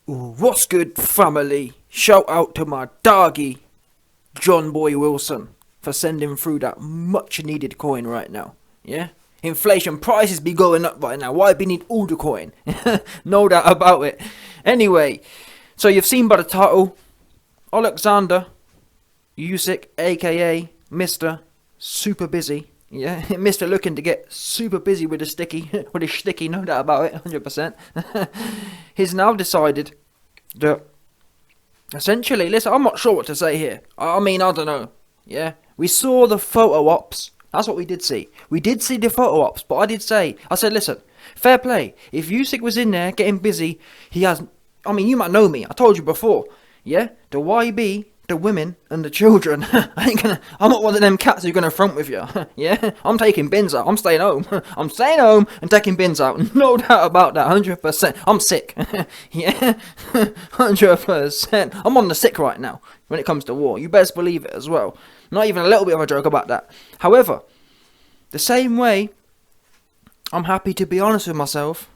What's good, family? Shout out to my doggy, John Boy Wilson, for sending through that much needed coin right now. Yeah? Inflation prices be going up right now. Why be need all the coin? No doubt about it. Anyway, so you've seen by the title, Alexander Usyk, aka Mr. Super Busy. Yeah, Mr. looking to get super busy with his sticky, no doubt about it, 100%. He's now decided that, essentially, listen, I'm not sure what to say here. I mean, I don't know. Yeah, we saw the photo ops. That's what we did see. We did see the photo ops, but I said, listen, fair play. If Usyk was in there getting busy, I mean, you might know me. I told you before. Yeah, the YB, the women and the children. I'm not one of them cats who's gonna front with you. Yeah, I'm taking bins out. I'm staying home. I'm staying home and taking bins out. No doubt about that. 100%. I'm sick. Yeah, 100%. I'm on the sick right now when it comes to war. You best believe it as well. Not even a little bit of a joke about that. However, the same way, I'm happy to be honest with myself.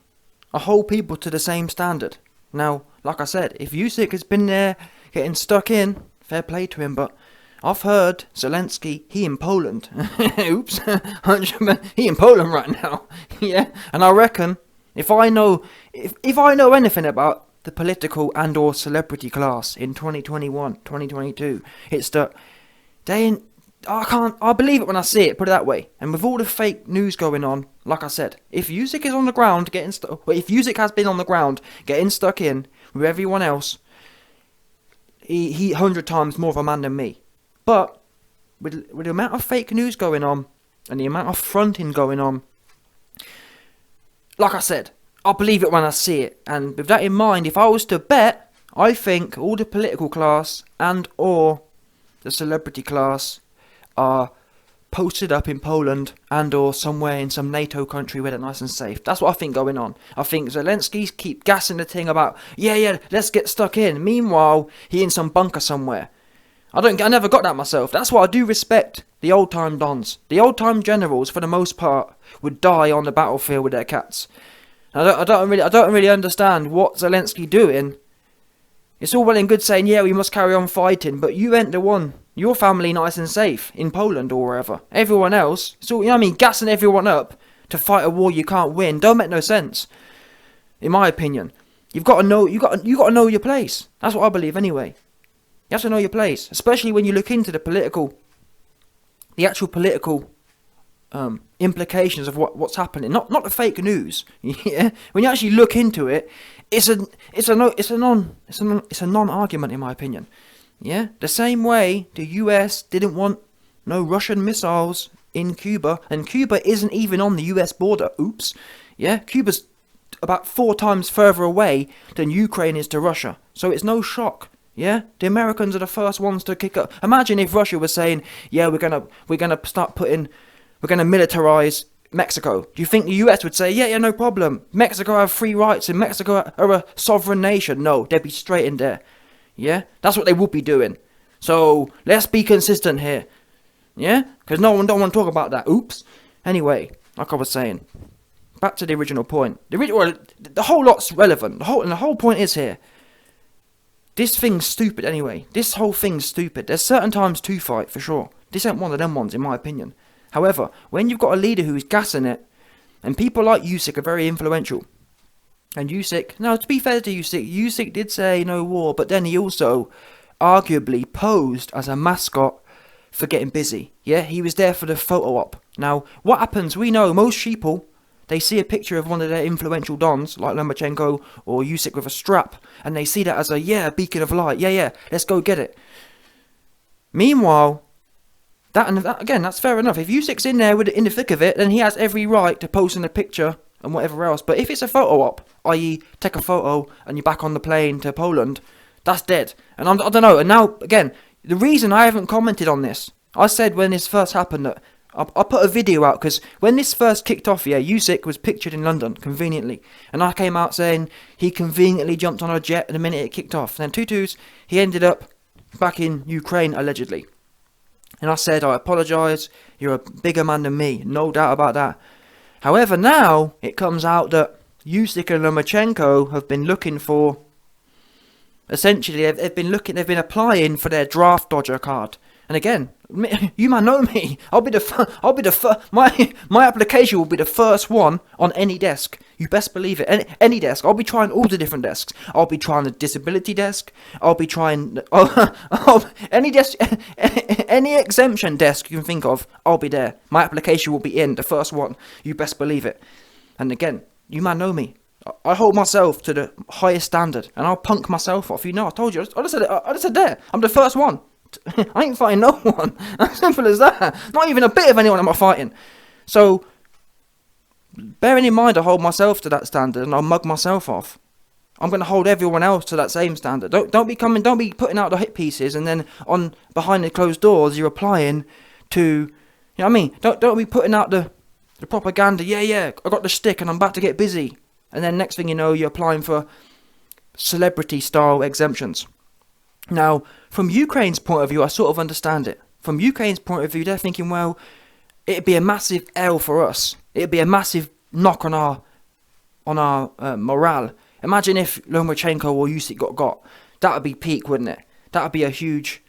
I hold people to the same standard. Now, like I said, if Usyk has been there getting stuck in, fair play to him, but I've heard Zelenskyy, he in Poland. Oops, he in Poland right now. Yeah, and I reckon if I know anything about the political and or celebrity class in 2021, 2022, it's that I believe it when I see it, put it that way. And with all the fake news going on, like I said, if Usyk is on the ground if Usyk has been on the ground getting stuck in with everyone else, he 100 times more of a man than me. But with the amount of fake news going on and the amount of fronting going on, like I said, I believe it when I see it. And with that in mind, if I was to bet, I think all the political class and or the celebrity class are posted up in Poland and or somewhere in some NATO country where they're nice and safe. That's what I think going on. I think Zelensky's keep gassing the thing about, yeah, let's get stuck in. Meanwhile, he in some bunker somewhere. I never got that myself. That's why I do respect the old time dons. The old time generals, for the most part, would die on the battlefield with their cats. I don't really understand what Zelensky doing. It's all well and good saying, yeah, we must carry on fighting, but you ain't the one. Your family nice and safe in Poland or wherever. Everyone else, it's all, you know what I mean, gassing everyone up to fight a war you can't win. Don't make no sense, in my opinion. You got to know your place. That's what I believe anyway. You have to know your place, especially when you look into the actual political implications of what's happening. Not the fake news. Yeah, when you actually look into it, it's a non-argument in my opinion. Yeah, the same way the US didn't want no Russian missiles in Cuba, and Cuba isn't even on the US border. Oops. Yeah, Cuba's about 4 times further away than Ukraine is to Russia, so it's no shock. Yeah, the Americans are the first ones to kick up. Imagine if Russia was saying, yeah, we're gonna militarize Mexico. Do you think the US would say, yeah, no problem. Mexico have free rights and Mexico are a sovereign nation? No, they'd be straight in there. Yeah, that's what they would be doing. So let's be consistent here. Yeah, because no one don't want to talk about that. Oops. Anyway, like I was saying, back to the original point. The whole lot's relevant. The whole point is here. This thing's stupid anyway. This whole thing's stupid. There's certain times to fight for sure. This ain't one of them ones in my opinion. However, when you've got a leader who's gassing it, and people like Usyk are very influential. And Usyk, now to be fair to Usyk did say no war, but then he also arguably posed as a mascot for getting busy. Yeah, he was there for the photo op. Now, what happens, we know most sheeple, they see a picture of one of their influential dons, like Lomachenko or Usyk with a strap, and they see that as a beacon of light. Yeah, let's go get it. Meanwhile, that again, that's fair enough. If Usyk's in there in the thick of it, then he has every right to post in a picture and whatever else. But if it's a photo op, i.e. take a photo and you're back on the plane to Poland, that's dead. And I don't know. And now, again, the reason I haven't commented on this, I said when this first happened that I put a video out, because when this first kicked off, Usyk was pictured in London, conveniently. And I came out saying he conveniently jumped on a jet the minute it kicked off. And then he ended up back in Ukraine, allegedly. And I said, I apologise, you're a bigger man than me, no doubt about that. However, now it comes out that Usyk and Lomachenko have been looking for Essentially, they've been applying for their draft dodger card. And again, you man know me. My application will be the first one on any desk. You best believe it. Any desk. I'll be trying all the different desks. I'll be trying the disability desk. I'll be trying any desk, any exemption desk you can think of. I'll be there. My application will be in the first one. You best believe it. And again, you man know me. I hold myself to the highest standard, and I'll punk myself off. You know, I told you. I just said it. I just said there. I'm the first one. I ain't fighting no one. As simple as that. Not even a bit of anyone am I fighting. So, bearing in mind I hold myself to that standard, and I'll mug myself off. I'm going to hold everyone else to that same standard. Don't be putting out the hit pieces, and then on behind the closed doors you're applying to. You know what I mean? Don't be putting out the propaganda. Yeah. I got the stick, and I'm about to get busy. And then next thing you know, you're applying for celebrity-style exemptions. Now, from Ukraine's point of view, I sort of understand it. From Ukraine's point of view, they're thinking, well, it'd be a massive L for us. It'd be a massive knock on our morale. Imagine if Lomachenko or Usyk got. That would be peak, wouldn't it? That would be a huge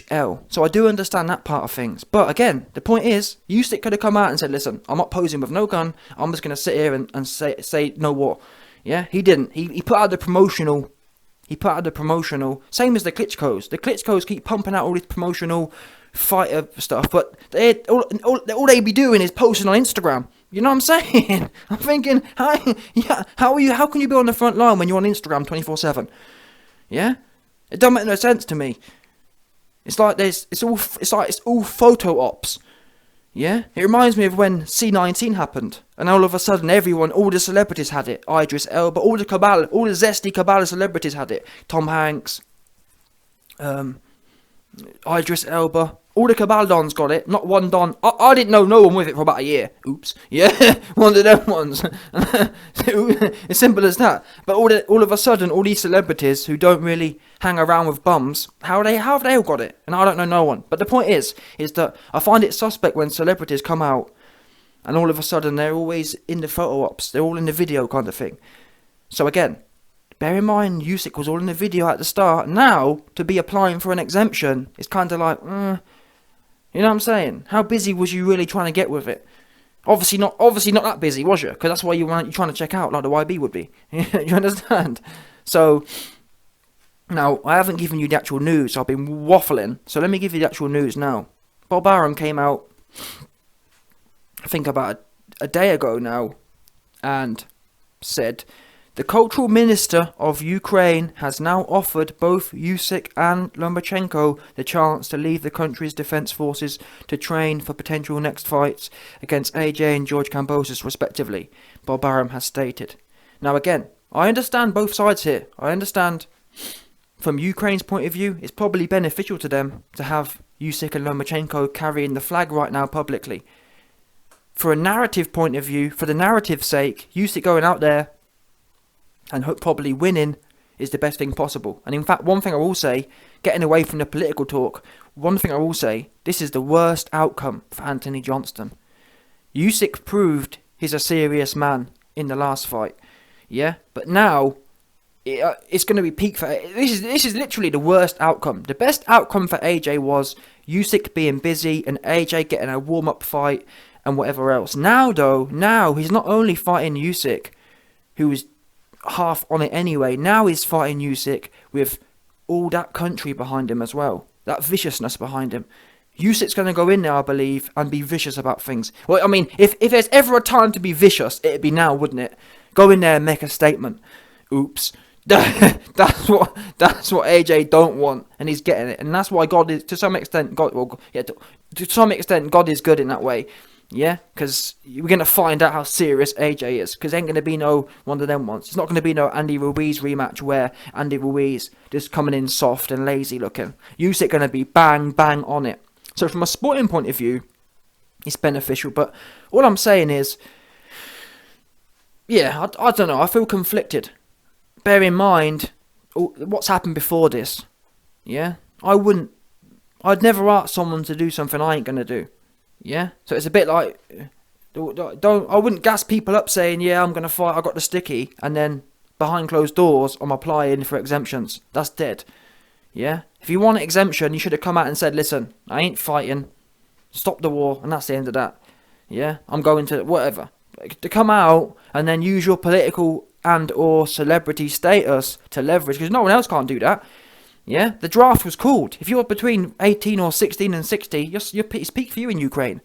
L. So I do understand that part of things. But again, the point is, Usyk could have come out and said, listen, I'm not posing with no gun. I'm just going to sit here and say no war. Yeah, he didn't. He put out the promotional. Same as the Klitschko's. The Klitschko's keep pumping out all this promotional fighter stuff. But all they be doing is posting on Instagram. You know what I'm saying? I'm thinking, how can you be on the front line when you're on Instagram 24/7? Yeah? It don't make no sense to me. It's like it's all photo ops. Yeah? It reminds me of when C-19 happened, and all of a sudden all the celebrities had it. Idris Elba, all the zesty Kabbalah celebrities had it. Tom Hanks, Idris Elba, all the Kabbalah dons got it. Not one don. I didn't know no one with it for about a year. Oops. Yeah, one of them ones. As simple as that. But all of a sudden, all these celebrities who don't really hang around with bums, how have they all got it? And I don't know no one. But the point is that I find it suspect when celebrities come out and all of a sudden they're always in the photo ops. They're all in the video kind of thing. So again, bear in mind, Usyk was all in the video at the start. Now, to be applying for an exemption, it's kind of like, you know what I'm saying? How busy was you really trying to get with it? Obviously not that busy, was you? Because that's why you're trying to check out like the YB would be. You understand? So, now, I haven't given you the actual news. I've been waffling. So let me give you the actual news now. Bob Arum came out, I think about a day ago now, and said, the cultural minister of Ukraine has now offered both Usyk and Lomachenko the chance to leave the country's defence forces to train for potential next fights against AJ and George Kambosos respectively, Bob Arum has stated. Now again, I understand both sides here. I understand from Ukraine's point of view, it's probably beneficial to them to have Usyk and Lomachenko carrying the flag right now publicly. For a narrative point of view, for the narrative's sake, Usyk going out there and probably winning is the best thing possible. And in fact, one thing I will say, getting away from the political talk, one thing I will say, this is the worst outcome for Anthony Johnston. Usyk proved he's a serious man in the last fight. Yeah? But now, it's going to be peak for... This is literally the worst outcome. The best outcome for AJ was Usyk being busy and AJ getting a warm-up fight and whatever else. Now, he's not only fighting Usyk, who was half on it anyway. Now he's fighting Usyk with all that country behind him as well. That viciousness behind him. Usyk's going to go in there, I believe, and be vicious about things. Well, I mean, if there's ever a time to be vicious, it'd be now, wouldn't it? Go in there and make a statement. Oops. That's what AJ don't want, and he's getting it, and that's why God is to some extent God is good in that way, yeah, because we're gonna find out how serious AJ is, because ain't gonna be no one of them ones. It's not gonna be no Andy Ruiz rematch where Andy Ruiz just coming in soft and lazy looking. Usyk gonna be bang on it. So from a sporting point of view, it's beneficial, but all I'm saying is, yeah, I don't know. I feel conflicted. Bear in mind what's happened before this. Yeah, I'd never ask someone to do something I ain't gonna do. Yeah, so it's a bit like I wouldn't gas people up saying, yeah, I'm gonna fight, I got the sticky, and then behind closed doors, I'm applying for exemptions. That's dead. Yeah? If you want an exemption, you should have come out and said, listen, I ain't fighting. Stop the war, and that's the end of that. Yeah? I'm going to whatever. To come out and then use your political and or celebrity status to leverage, because no one else can't do that. Yeah? The draft was called. If you're between 18 or 16 and 60, it's peak for you in Ukraine.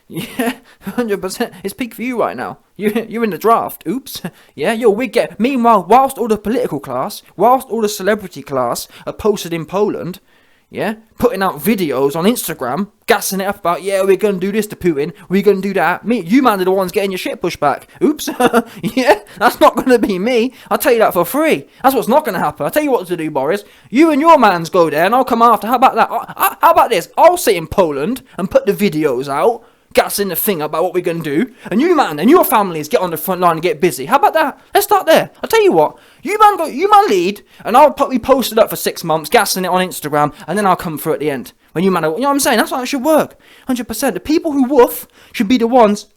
Yeah, 100%. It's peak for you right now. You're in the draft. Oops. Yeah, you're Whig. Meanwhile, whilst all the political class, whilst all the celebrity class are posted in Poland, yeah, putting out videos on Instagram, gassing it up about, yeah, we're going to do this to Putin, we're going to do that. You man are the ones getting your shit pushed back. Oops. Yeah, that's not going to be me. I'll tell you that for free. That's what's not going to happen. I'll tell you what to do, Boris. You and your mans go there and I'll come after. How about that? How about this? I'll sit in Poland and put the videos out, gassing the thing about what we're going to do, and you man and your families get on the front line and get busy. How about that? Let's start there. I'll tell you what, you man lead, and I'll probably post it up for 6 months, gassing it on Instagram, and then I'll come through at the end. When you man, you know what I'm saying? That's how it should work. 100%. The people who woof should be the ones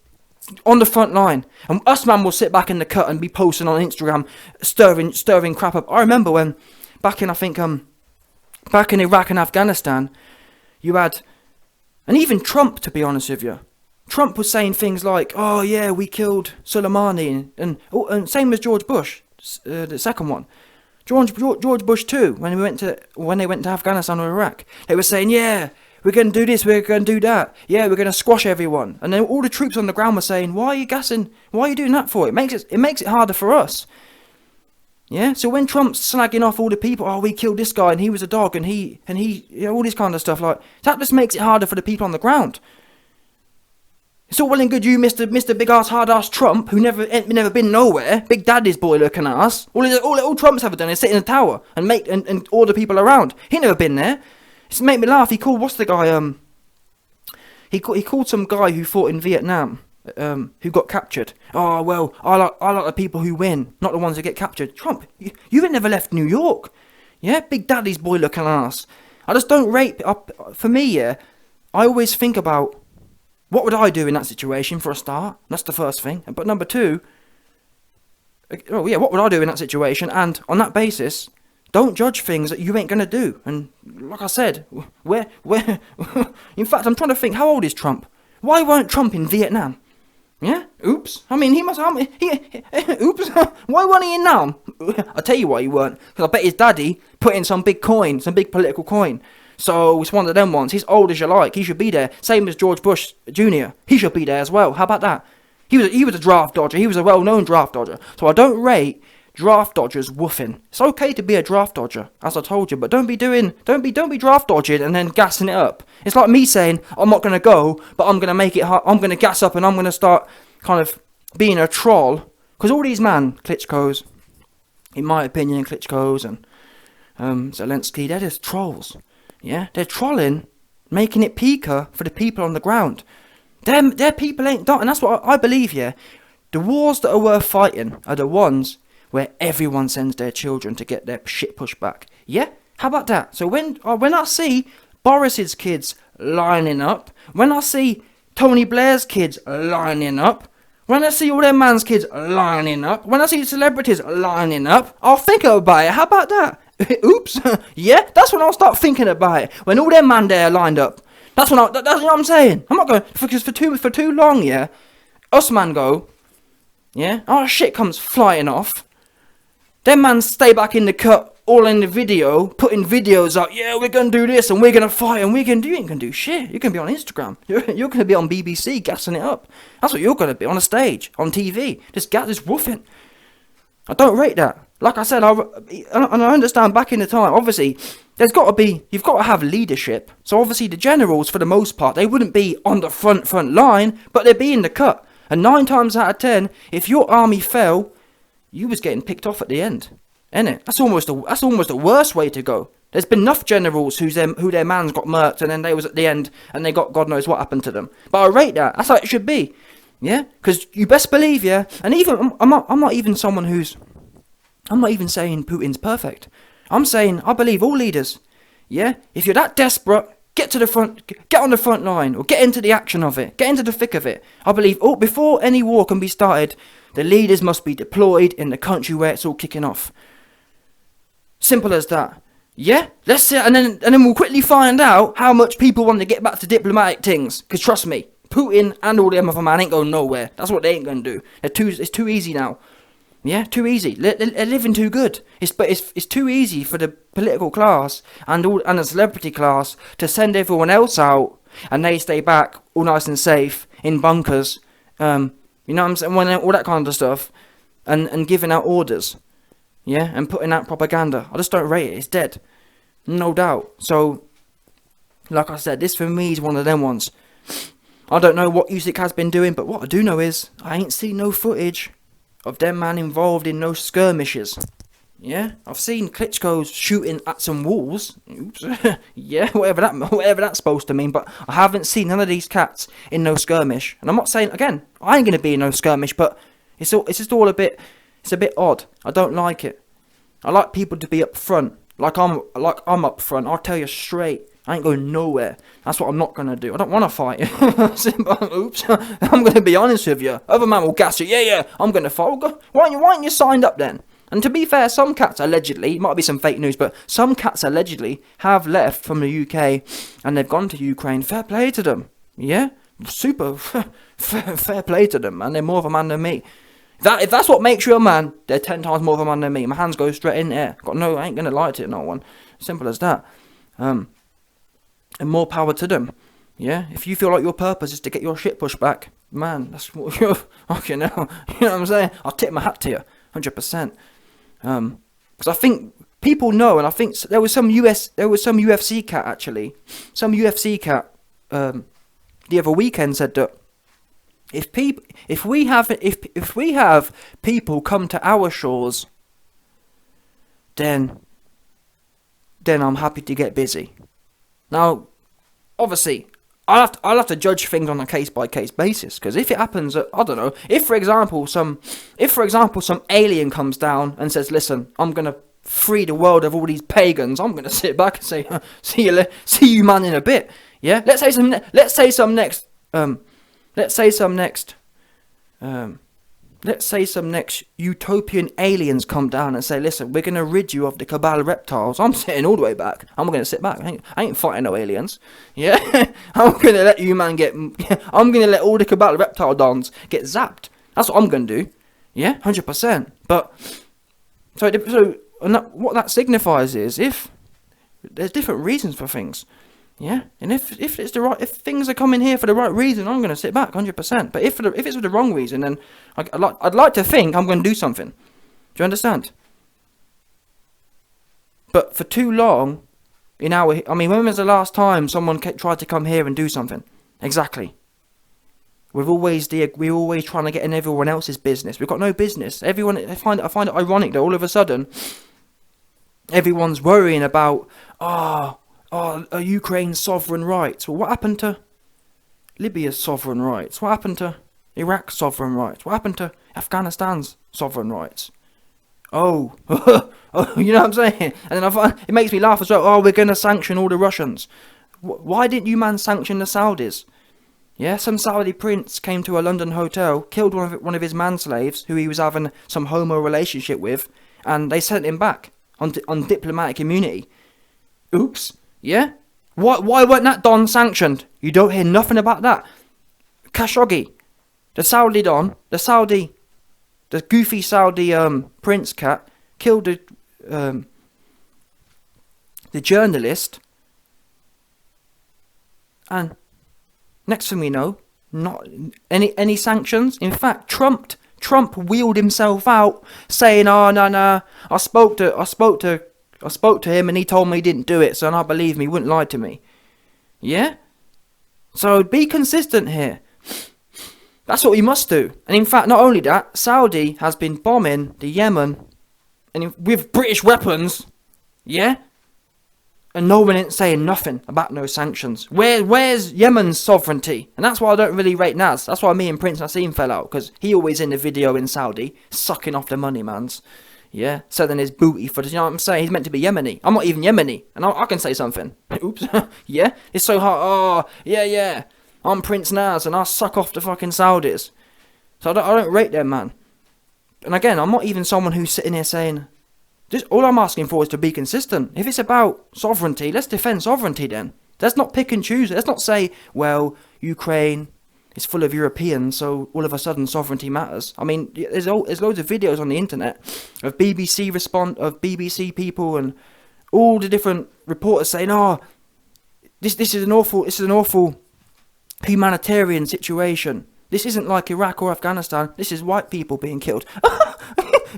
on the front line, and us man will sit back in the cut and be posting on Instagram, stirring crap up. I remember when, back in Iraq and Afghanistan, you had. And even Trump, to be honest with you, Trump was saying things like, "Oh yeah, we killed Soleimani," and same as George Bush, the second one, George Bush too. When they went to Afghanistan or Iraq, they were saying, "Yeah, we're going to do this, we're going to do that. Yeah, we're going to squash everyone." And then all the troops on the ground were saying, "Why are you gassing? Why are you doing that for? It makes it harder for us." Yeah, so when Trump's slagging off all the people, oh, we killed this guy and he was a dog and he you know, all this kind of stuff, like, that just makes it harder for the people on the ground. It's all well and good you, Mr. Big Ass Hard Ass Trump, who never been nowhere, Big Daddy's boy looking ass. All Trump's ever done is sit in a tower and order people around. He never been there. It's made me laugh. He called, what's the guy? He called some guy who fought in Vietnam. Who got captured. Oh, well, I like the people who win, not the ones who get captured. Trump, you ain't never left New York. Yeah, Big Daddy's boy looking ass. I just don't rate, for me, yeah, I always think about, what would I do in that situation for a start? That's the first thing. But number two, oh yeah, what would I do in that situation? And on that basis, don't judge things that you ain't going to do. And like I said, where, in fact, I'm trying to think, how old is Trump? Why weren't Trump in Vietnam? Yeah? Oops. I mean, oops. Why weren't he in now? I'll tell you why he weren't. Because I bet his daddy put in some big coin, some big political coin. So it's one of them ones. He's old as you like. He should be there. Same as George Bush Jr. He should be there as well. How about that? He was a draft dodger. He was a well-known draft dodger. So I don't rate draft dodgers woofing. It's okay to be a draft dodger, as I told you, but don't be draft dodging and then gassing it up. It's like me saying, I'm not going to go, but I'm going to make it hard. I'm going to gas up and I'm going to start kind of being a troll. Because all these Klitschko's, in my opinion, Klitschko's and Zelenskyy, they're just trolls. Yeah, they're trolling, making it peaker for the people on the ground. Their people ain't done, and that's what I believe, yeah. The wars that are worth fighting are the ones where everyone sends their children to get their shit pushed back. Yeah? How about that? So when I see Boris's kids lining up, when I see Tony Blair's kids lining up, when I see all their man's kids lining up, when I see celebrities lining up, I'll think about it. How about that? Oops. Yeah? That's when I'll start thinking about it. When all their man there lined up. That's what I'm saying. I'm not going, because for too long, yeah, us man go, yeah, our shit comes flying off. Them man stay back in the cut, all in the video, putting videos up. Yeah, we're gonna do this and we're gonna fight and you ain't gonna do shit. You're gonna be on Instagram. You're gonna be on BBC gassing it up. That's what you're gonna be on a stage, on TV, just woofing. I don't rate that. Like I said, I understand back in the time. Obviously, you've got to have leadership. So obviously, the generals, for the most part, they wouldn't be on the front line, but they'd be in the cut. And 9 times out of 10, if your army fell, you was getting picked off at the end, innit? That's almost the worst way to go. There's been enough generals who their mans got murked and then they was at the end and they got God knows what happened to them. But I rate that. That's how it should be, yeah. Because you best believe, yeah. And even I'm not even saying Putin's perfect. I'm saying I believe all leaders, yeah. If you're that desperate Get to the front, get on the front line, or get into the action of it, get into the thick of it. I believe before any war can be started, the leaders must be deployed in the country where it's all kicking off. Simple as that. Yeah, let's see, and then we'll quickly find out how much people want to get back to diplomatic things. Because trust me, Putin and all them other man ain't going nowhere. That's what they ain't going to do. It's too easy now. Yeah, too easy. They're living too good. It's too easy for the political class and the celebrity class to send everyone else out, and they stay back all nice and safe in bunkers. You know what I'm saying? All that kind of stuff, and giving out orders. Yeah, and putting out propaganda. I just don't rate it. It's dead. No doubt. So, like I said, this for me is one of them ones. I don't know what Usyk has been doing, but what I do know is I ain't seen no footage of them man involved in no skirmishes. Yeah, I've seen Klitschko's shooting at some walls. Oops. Yeah, whatever that's supposed to mean, but I haven't seen none of these cats in no skirmish. And I'm not saying, again, I ain't going to be in no skirmish, but it's just all a bit odd. I don't like it. I like people to be up front. Like I'm up front. I'll tell you straight. I ain't going nowhere. That's what I'm not going to do. I don't want to fight. Oops. I'm going to be honest with you. Other man will gas you. Yeah, I'm going to fight. Why aren't you signed up then? And to be fair, some cats allegedly, it might be some fake news, but some cats allegedly have left from the UK and they've gone to Ukraine. Fair play to them. Yeah? Super fair play to them, man. They're more of a man than me. If that's what makes you a man, they're 10 times more of a man than me. My hands go straight in there. I ain't going to lie to no one. Simple as that. And more power to them. Yeah? If you feel like your purpose is to get your shit pushed back, man, that's what you're... Okay, now, you know what I'm saying? I'll tip my hat to you. 100%. Because I think people know, and I think there was some UFC cat actually, some UFC cat the other weekend said that if we have people come to our shores, then I'm happy to get busy. Now, obviously, I'll have to judge things on a case by case basis, because if it happens, I don't know. If for example some alien comes down and says, "Listen, I'm gonna free the world of all these pagans," I'm gonna sit back and say, "See you, man, in a bit." Yeah. Let's say some next utopian aliens come down and say, "Listen, we're gonna rid you of the cabal reptiles." I'm sitting all the way back. I'm gonna sit back. I ain't fighting no aliens. Yeah, I'm gonna let you man I'm gonna let all the cabal reptile dons get zapped. That's what I'm gonna do. Yeah, 100%. But what that signifies is if there's different reasons for things. Yeah, and if things are coming here for the right reason, I'm going to sit back 100%. But if it's for the wrong reason, then I'd like to think I'm going to do something. Do you understand? But for too long, when was the last time someone tried to come here and do something? Exactly. We're always trying to get in everyone else's business. We've got no business. Everyone, I find it ironic that all of a sudden, everyone's worrying about Ukraine's sovereign rights. Well, what happened to Libya's sovereign rights? What happened to Iraq's sovereign rights? What happened to Afghanistan's sovereign rights? Oh, you know what I'm saying? And then it makes me laugh as well. Oh, we're going to sanction all the Russians. Why didn't you man sanction the Saudis? Yeah, some Saudi prince came to a London hotel, killed one of his manslaves who he was having some homo relationship with, and they sent him back on diplomatic immunity. Oops. Yeah? Why weren't that Don sanctioned? You don't hear nothing about that. Khashoggi, the Saudi Don, the goofy Saudi prince cat, killed the journalist, and next thing we know, not any sanctions. In fact, Trump wheeled himself out, saying, "Oh no, I spoke to him and he told me he didn't do it, so now believe me, he wouldn't lie to me." Yeah? So be consistent here. That's what we must do. And in fact, not only that, Saudi has been bombing the Yemen with British weapons. Yeah? And no one ain't saying nothing about no sanctions. Where's Yemen's sovereignty? And that's why I don't really rate Naz. That's why me and Prince Nassim fell out, because he always in the video in Saudi, sucking off the money, mans. Yeah, selling his booty for, you know what I'm saying? He's meant to be Yemeni. I'm not even Yemeni, and I can say something. Oops. Yeah? It's so hard. Oh, yeah. I'm Prince Naz and I suck off the fucking Saudis. So I don't rate them, man. And again, I'm not even someone who's sitting here saying, all I'm asking for is to be consistent. If it's about sovereignty, let's defend sovereignty then. Let's not pick and choose. Let's not say, well, Ukraine is full of Europeans, so all of a sudden sovereignty matters. I mean, there's loads of videos on the internet of BBC people and all the different reporters saying, oh, this is an awful humanitarian situation. This isn't like Iraq or Afghanistan. This is white people being killed.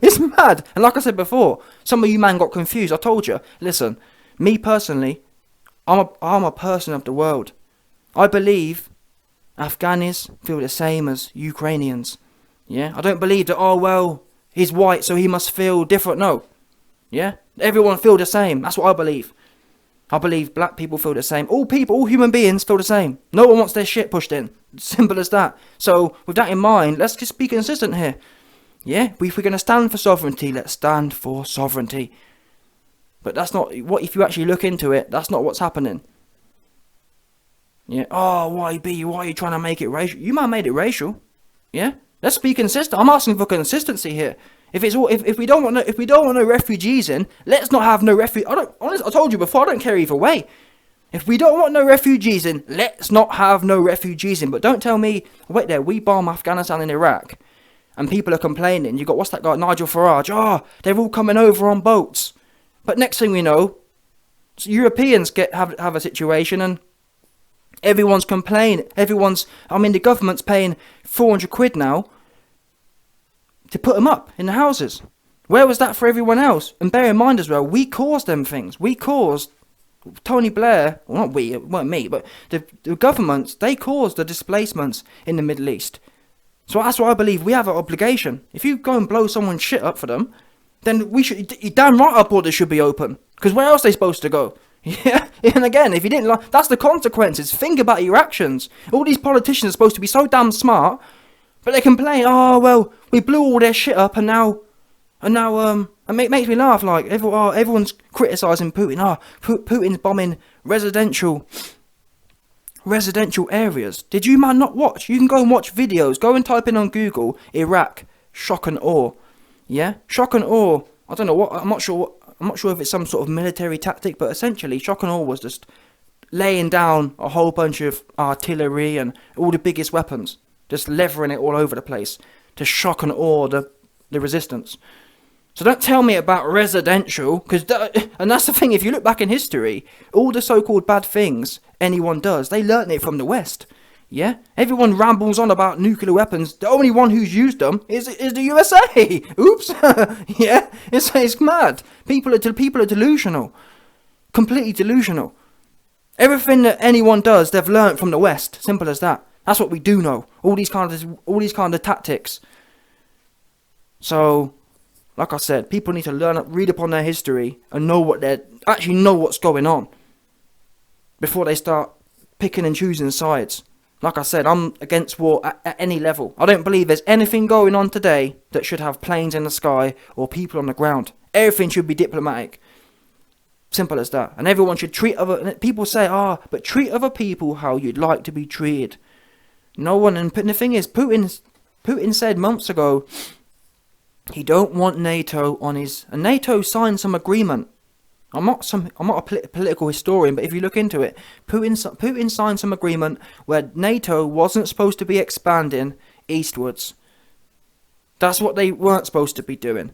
It's mad. And like I said before, some of you man got confused. I told you. Listen, me personally, I'm a person of the world. I believe Afghanis feel the same as Ukrainians. Yeah? I don't believe that, oh, well, he's white, so he must feel different. No. Yeah? Everyone feel the same. That's what I believe. I believe black people feel the same. All human beings feel the same. No one wants their shit pushed in. Simple as that. So, with that in mind, let's just be consistent here. Yeah? If we're going to stand for sovereignty, let's stand for sovereignty. But that's not what, if you actually look into it, that's not what's happening. Yeah. Oh, YB, why are you trying to make it racial? You might have made it racial. Yeah? Let's be consistent. I'm asking for consistency here. If we don't want no refugees in, let's not have no refugees. I told you before, I don't care either way. If we don't want no refugees in, let's not have no refugees in. But don't tell me, wait there, we bomb Afghanistan and Iraq, and people are complaining. You got, what's that guy, Nigel Farage? Oh, they're all coming over on boats. But next thing we know, Europeans have a situation and everyone's complaining. The government's paying 400 quid now to put them up in the houses. Where was that for everyone else? And bear in mind as well, we caused them things. We caused Tony Blair, well not we, it weren't me, but the governments, they caused the displacements in the Middle East. So that's why I believe we have an obligation. If you go and blow someone's shit up for them, then you damn right our borders should be open. Because where else are they supposed to go? Yeah, and again, if you didn't like, that's the consequences. Think about your actions. All these politicians are supposed to be so damn smart, but they complain, oh, well, we blew all their shit up and now, it makes me laugh, like, everyone's criticising Putin. Putin's bombing residential areas. Did you, man, not watch? You can go and watch videos. Go and type in on Google, Iraq, shock and awe. Yeah? Shock and awe, I don't know what, I'm not sure if it's some sort of military tactic, but essentially, shock and awe was just laying down a whole bunch of artillery and all the biggest weapons. Just levering it all over the place to shock and awe the resistance. So don't tell me about residential, and that's the thing, if you look back in history, all the so-called bad things anyone does, they learnt it from the West. Yeah? Everyone rambles on about nuclear weapons. The only one who's used them is the USA. Oops. Yeah? It's mad. People are delusional. Completely delusional. Everything that anyone does, they've learnt from the West. Simple as that. That's what we do know. All these kind of tactics. So, like I said, people need to read upon their history and know what's going on before they start picking and choosing sides. Like I said, I'm against war at any level. I don't believe there's anything going on today that should have planes in the sky or people on the ground. Everything should be diplomatic. Simple as that. And everyone should treat people say, but treat other people how you'd like to be treated. No one, and the thing is, Putin said months ago, he don't want NATO on his, and NATO signed some agreement. I'm not a political historian, but if you look into it, Putin signed some agreement where NATO wasn't supposed to be expanding eastwards. That's what they weren't supposed to be doing.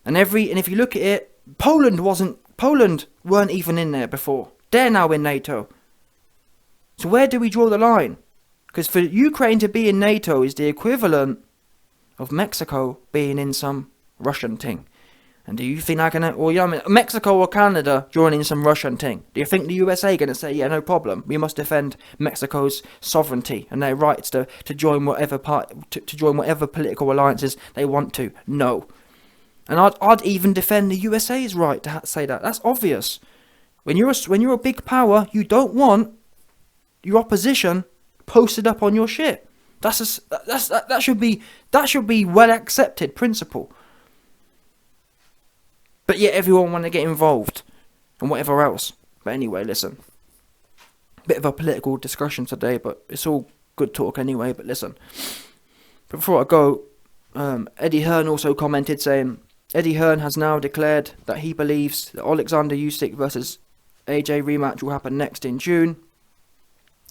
And if you look at it, Poland weren't even in there before. They're now in NATO. So where do we draw the line? Because for Ukraine to be in NATO is the equivalent of Mexico being in some Russian thing. And do you think they're going to, Mexico or Canada joining some Russian thing? Do you think the USA going to say, yeah, no problem, we must defend Mexico's sovereignty and their rights to join whatever political alliances they want to? No. And I'd even defend the USA's right to say that. That's obvious. When you're a big power, you don't want your opposition posted up on your shit. That should be well accepted principle. But yet everyone want to get involved and whatever else. But anyway, listen. Bit of a political discussion today, but it's all good talk anyway. But listen, before I go, Eddie Hearn also commented saying, Eddie Hearn has now declared that he believes that Alexander Usyk versus AJ rematch will happen next in June.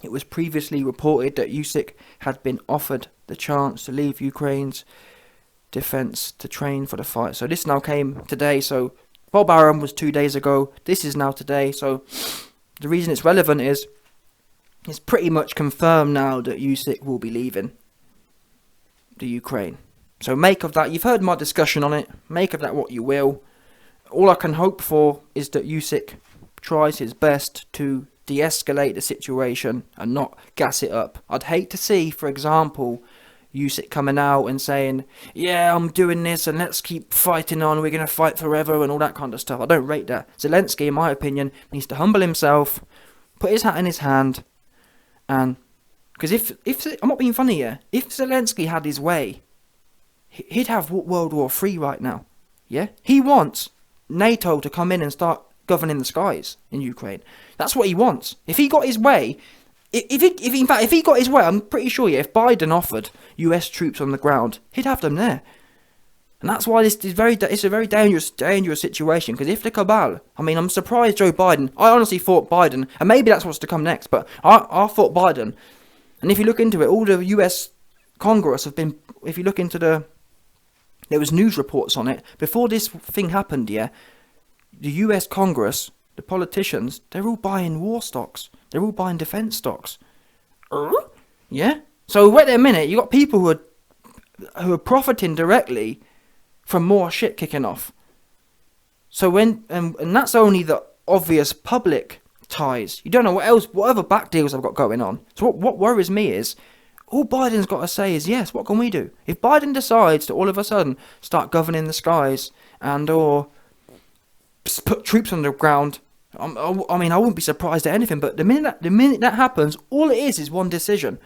It was previously reported that Usyk had been offered the chance to leave Ukraine's defence to train for the fight. So this now came today. So Bob Arum was 2 days ago. This is now today. So the reason it's relevant is it's pretty much confirmed now that Usyk will be leaving the Ukraine. So make of that, you've heard my discussion on it, make of that what you will. All I can hope for is that Usyk tries his best to de-escalate the situation and not gas it up. I'd hate to see, for example, Usyk coming out and saying, yeah, I'm doing this and let's keep fighting on, we're going to fight forever and all that kind of stuff. I don't rate that. Zelenskyy, in my opinion, needs to humble himself, put his hat in his hand, and because if I'm not being funny here, if Zelenskyy had his way, he'd have World War III right now. Yeah, he wants NATO to come in and start governing the skies in Ukraine. That's what he wants. If he got his way, if he got his way, I'm pretty sure. Yeah, if Biden offered US troops on the ground, he'd have them there. And that's why it's a very dangerous situation. Because if the cabal, I mean, I'm surprised Joe Biden. I honestly thought Biden, and maybe that's what's to come next. But I thought Biden. And if you look into it, all the US Congress have been. If you look into there was news reports on it before this thing happened. Yeah, the US Congress, the politicians, they're all buying war stocks. They're all buying defense stocks. Yeah. So wait a minute, you got people who are profiting directly from more shit kicking off. So when and that's only the obvious public ties. You don't know what other back deals I've got going on. So what worries me is, all Biden's got to say is, yes, what can we do? If Biden decides to all of a sudden start governing the skies and or put troops on the ground, I mean, I wouldn't be surprised at anything. But the minute that happens, all it is one decision.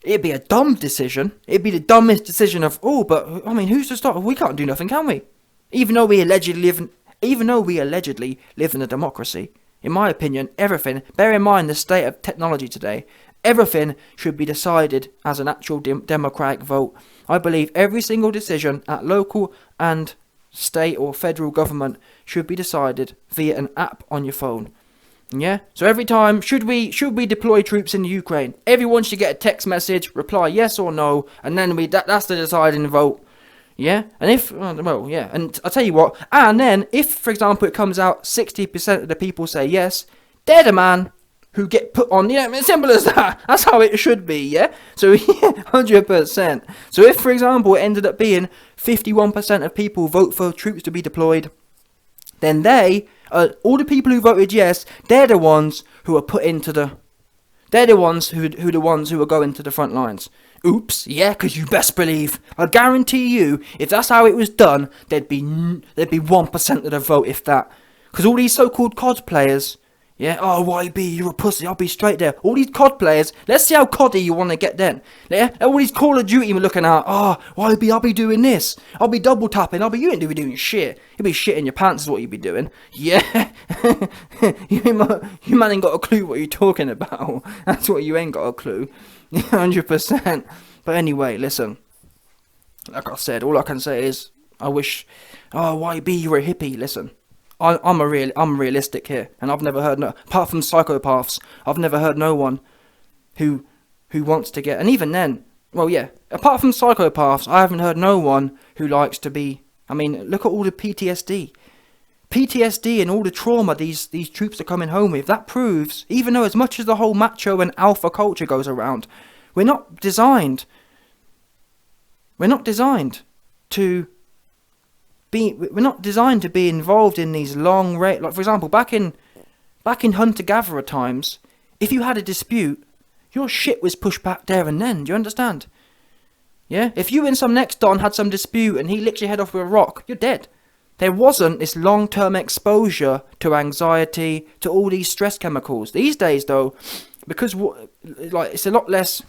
It'd be a dumb decision. It'd be the dumbest decision of all. But I mean, who's to stop? We can't do nothing, can we? Even though we allegedly live in a democracy, in my opinion, everything. Bear in mind the state of technology today. Everything should be decided as an actual democratic vote. I believe every single decision at local and state or federal government should be decided via an app on your phone. Yeah? So every time, should we deploy troops in the Ukraine? Everyone should get a text message, reply yes or no, and then that's the deciding vote. Yeah? And and I'll tell you what, and then if, for example, it comes out 60% of the people say yes, they're the man who get put on, as simple as that. That's how it should be, yeah? So, 100%. So if, for example, it ended up being 51% of people vote for troops to be deployed, then all the people who voted yes, they're the ones who are put into they're the ones who are going to the front lines. Oops, yeah, because you best believe, I guarantee you, if that's how it was done, there'd be 1% of the vote, if that. Because all these so-called COD players, yeah, oh, YB, you're a pussy, I'll be straight there. All these COD players, let's see how COD-y you want to get then. Yeah, all these Call of Duty we're looking at, oh, YB, I'll be doing this. I'll be double tapping, you ain't doing shit. You'll be shitting your pants is what you'll be doing. Yeah, you man ain't got a clue what you're talking about. That's what you ain't got a clue. 100%. But anyway, listen, like I said, all I can say is, I wish, YB, you're a hippie, listen. I'm realistic here, and I've never heard apart from psychopaths, I've never heard no one who wants to get, and even then, well, yeah, apart from psychopaths, I haven't heard no one who likes to be. I mean, look at all the PTSD and all the trauma these troops are coming home with. That proves, even though as much as the whole macho and alpha culture goes around, we're not designed to be involved in these long like, for example, back in hunter-gatherer times, if you had a dispute, your shit was pushed back there and then. Do you understand? Yeah? If you and some next don had some dispute and he licks your head off with a rock, you're dead. There wasn't this long-term exposure to anxiety, to all these stress chemicals. These days, though, because it's a lot less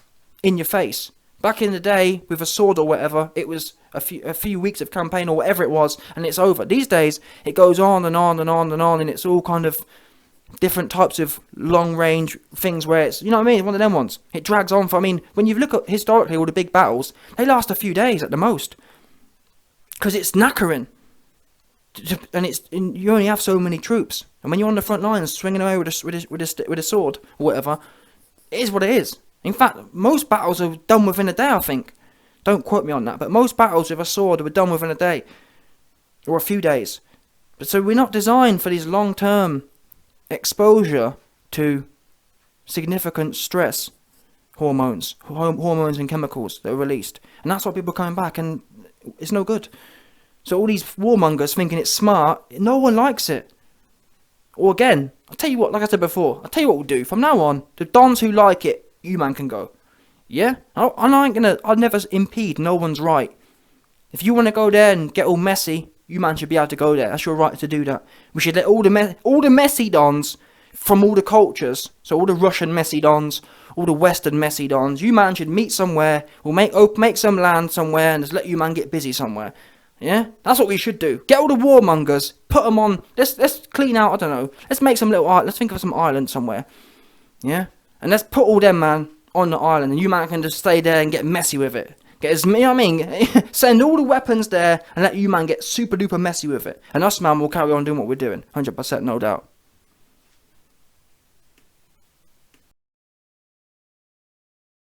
in your face. Back in the day, with a sword or whatever, it was a few weeks of campaign or whatever it was, and it's over. These days, it goes on and on and on and on, and it's all kind of different types of long range things where it's, you know what I mean, one of them ones. It drags on for, I mean, when you look at historically all the big battles, they last a few days at the most. Because it's knackering. And you only have so many troops. And when you're on the front lines swinging away with a sword or whatever, it is what it is. In fact, most battles are done within a day, I think. Don't quote me on that, but most battles with a sword were done within a day. Or a few days. But so we're not designed for these long-term exposure to significant stress hormones and chemicals that are released. And that's why people are coming back, and it's no good. So all these warmongers thinking it's smart, no one likes it. Or again, I'll tell you what, like I said before, I'll tell you what we'll do. From now on, the dons who like it, you man can go. Yeah? I'll never impede no one's right. If you want to go there and get all messy, you man should be able to go there. That's your right to do that. We should let all the messy dons from all the cultures, so all the Russian messy dons, all the Western messy dons, you man should meet somewhere, or make some land somewhere, and just let you man get busy somewhere. Yeah? That's what we should do. Get all the warmongers, put them on, let's clean out, I don't know, let's make some little let's think of some island somewhere. Yeah? And let's put all them, man, on the island, and you man can just stay there and get messy with it. You know what I mean? Send all the weapons there and let you man get super duper messy with it. And us man will carry on doing what we're doing. 100%, no doubt.